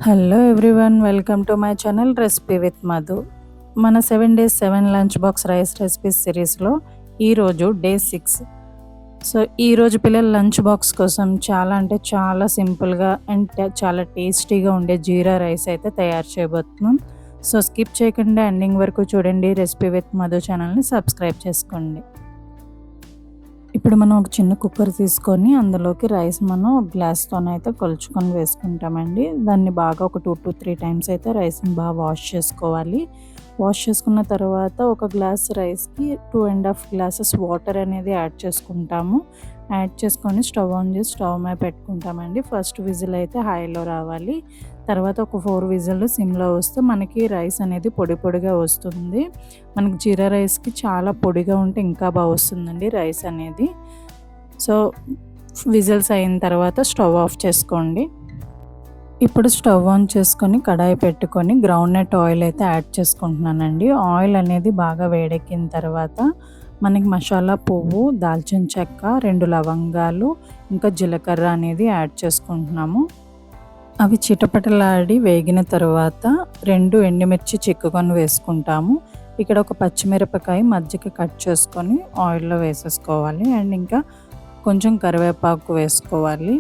Hello everyone, welcome to my channel recipe with Madhu. మన 7 days 7 lunch box rice recipes సిరీస్లో ఈరోజు day 6. So ఈరోజు పిల్లల లంచ్ బాక్స్ కోసం చాలా అంటే చాలా సింపుల్గా అండ్ చాలా టేస్టీగా ఉండే జీరా రైస్ అయితే తయారు చేయబోతున్నాం. సో స్కిప్ చేయకుండా ఎండింగ్ వరకు చూడండి. రెసిపీ విత్ మధు ఛానల్ని సబ్స్క్రైబ్ చేసుకోండి. ఇప్పుడు మనం ఒక చిన్న కుక్కర్ తీసుకొని అందులోకి రైస్ మనం ఒక గ్లాస్తోనైతే కొలుచుకొని వేసుకుంటామండి. దాన్ని బాగా ఒక 2 to 3 times అయితే రైస్ని బాగా వాష్ చేసుకోవాలి. వాష్ చేసుకున్న తర్వాత ఒక గ్లాస్ రైస్కి 2.5 glasses వాటర్ అనేది యాడ్ చేసుకుంటాము. యాడ్ చేసుకొని స్టవ్ ఆన్ చేసి స్టవ్ మీద పెట్టుకుంటామండి. ఫస్ట్ విజిల్ అయితే హైలో రావాలి. తర్వాత ఒక 4 విజిల్లు సిమ్లో వస్తే మనకి రైస్ అనేది పొడి పొడిగా వస్తుంది. మనకి జీరా రైస్కి చాలా పొడిగా ఉంటే ఇంకా బాగా వస్తుందండి రైస్ అనేది. సో విజిల్స్ అయిన తర్వాత స్టవ్ ఆఫ్ చేసుకోండి. ఇప్పుడు స్టవ్ ఆన్ చేసుకొని కడాయి పెట్టుకొని గ్రౌండ్నట్ ఆయిల్ అయితే యాడ్ చేసుకుంటున్నానండి. ఆయిల్ అనేది బాగా వేడెక్కిన తర్వాత మనకి మసాలా పువ్వు, దాల్చిన చెక్క, 2 లవంగాలు, ఇంకా జీలకర్ర అనేది యాడ్ చేసుకుంటున్నాము. అవి చిటపటలాడి వేగిన తర్వాత 2 ఎండుమిర్చి చిక్కుకొని వేసుకుంటాము. ఇక్కడ ఒక పచ్చిమిరపకాయ మధ్యకి కట్ చేసుకొని ఆయిల్లో వేసేసుకోవాలి. అండ్ ఇంకా కొంచెం కరివేపాకు వేసుకోవాలి.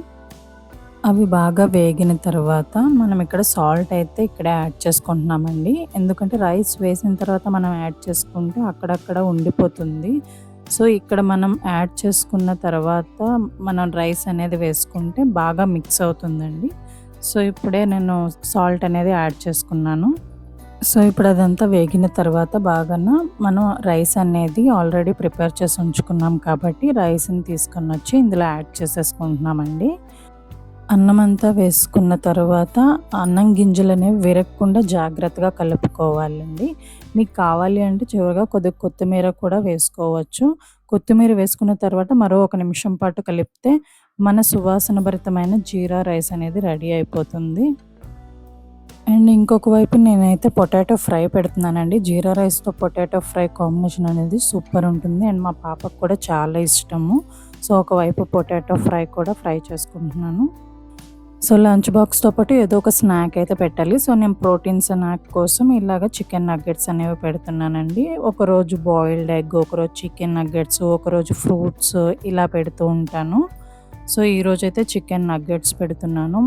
అవి బాగా వేగిన తర్వాత మనం ఇక్కడ సాల్ట్ అయితే ఇక్కడ యాడ్ చేసుకుంటున్నామండి. ఎందుకంటే రైస్ వేసిన తర్వాత మనం యాడ్ చేసుకుంటే అక్కడక్కడ ఉండిపోతుంది. సో ఇక్కడ మనం యాడ్ చేసుకున్న తర్వాత మనం రైస్ అనేది వేసుకుంటే బాగా మిక్స్ అవుతుందండి. సో ఇప్పుడే నేను సాల్ట్ అనేది యాడ్ చేసుకున్నాను. సో ఇప్పుడు అదంతా వేగిన తర్వాత బాగా మనం రైస్ అనేది ఆల్రెడీ ప్రిపేర్ చేసి ఉంచుకున్నాం కాబట్టి రైస్ని తీసుకొని వచ్చి ఇందులో యాడ్ చేసేసుకుంటున్నామండి. అన్నం అంతా వేసుకున్న తర్వాత అన్నం గింజలు అనేవి విరగకుండా జాగ్రత్తగా కలుపుకోవాలండి. మీకు కావాలి అంటే చివరిగా కొద్దిగా కొత్తిమీర కూడా వేసుకోవచ్చు. కొత్తిమీర వేసుకున్న తర్వాత మరో 1 నిమిషం పాటు కలిపితే మన సువాసన భరితమైన జీరా రైస్ అనేది రెడీ అయిపోతుంది. అండ్ ఇంకొక వైపు నేనైతే పొటాటో ఫ్రై పెడుతున్నానండి. జీరా రైస్తో పొటాటో ఫ్రై కాంబినేషన్ అనేది సూపర్ ఉంటుంది. అండ్ మా పాపకు కూడా చాలా ఇష్టము. సో ఒకవైపు పొటాటో ఫ్రై కూడా ఫ్రై చేసుకుంటున్నాను. సో లంచ్ బాక్స్తో పాటు ఏదో ఒక స్నాక్ అయితే పెట్టాలి. సో నేను ప్రోటీన్ స్నాక్ కోసం ఇలాగ చికెన్ నగ్గెట్స్ అనేవి పెడుతున్నానండి. ఒకరోజు బాయిల్డ్ ఎగ్, ఒకరోజు చికెన్ నగ్గెట్స్, ఒకరోజు ఫ్రూట్స్ ఇలా పెడుతూ ఉంటాను. సో ఈరోజైతే చికెన్ నగ్గెట్స్ పెడుతున్నాను.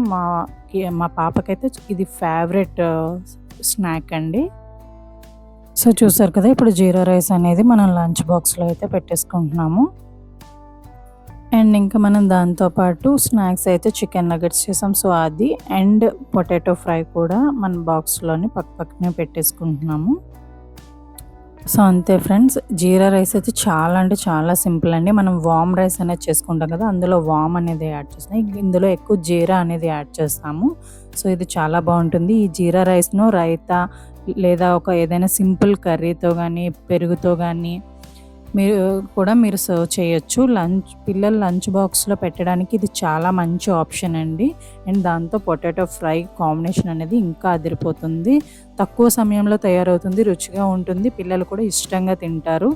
మా పాపకైతే ఇది ఫేవరెట్ స్నాక్ అండి. సో చూసారు కదా, ఇప్పుడు జీరా రైస్ అనేది మనం లంచ్ బాక్స్లో అయితే పెట్టేసుకుంటున్నాము. అండ్ ఇంకా మనం దాంతోపాటు స్నాక్స్ అయితే చికెన్ నగెట్స్ చేసాం. సో అది అండ్ పొటాటో ఫ్రై కూడా మన బాక్స్లోని పక్కనే పెట్టేసుకుంటున్నాము. సో అంతే ఫ్రెండ్స్, జీరా రైస్ అయితే చాలా అంటే చాలా సింపుల్ అండి. మనం వామ్ రైస్ అనేది చేసుకుంటాం కదా, అందులో వామ్ అనేది యాడ్ చేస్తాం. ఇందులో ఎక్కువ జీరా అనేది యాడ్ చేస్తాము. సో ఇది చాలా బాగుంటుంది. ఈ జీరా రైస్ను రైతా లేదా ఒక ఏదైనా సింపుల్ కర్రీతో కానీ పెరుగుతో కానీ మీరు సర్వ్ చేయొచ్చు. పిల్లల లంచ్ బాక్స్లో పెట్టడానికి ఇది చాలా మంచి ఆప్షన్ అండి. అండ్ దాంతో పొటాటో ఫ్రై కాంబినేషన్ అనేది ఇంకా అదిరిపోతుంది. తక్కువ సమయంలో తయారవుతుంది, రుచిగా ఉంటుంది, పిల్లలు కూడా ఇష్టంగా తింటారు.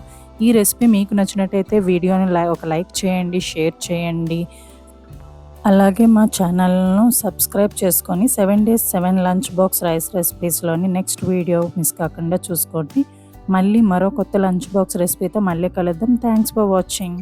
ఈ రెసిపీ మీకు నచ్చినట్టయితే వీడియోని ఒక లైక్ చేయండి, షేర్ చేయండి. అలాగే మా ఛానల్ను సబ్స్క్రైబ్ చేసుకొని 7 days 7 లంచ్ బాక్స్ రైస్ రెసిపీస్లోని నెక్స్ట్ వీడియో మిస్ కాకుండా చూసుకోండి. మళ్ళీ మరో కొత్త లంచ్ బాక్స్ రెసిపీతో మళ్ళీ కలుద్దాం. Thanks for watching.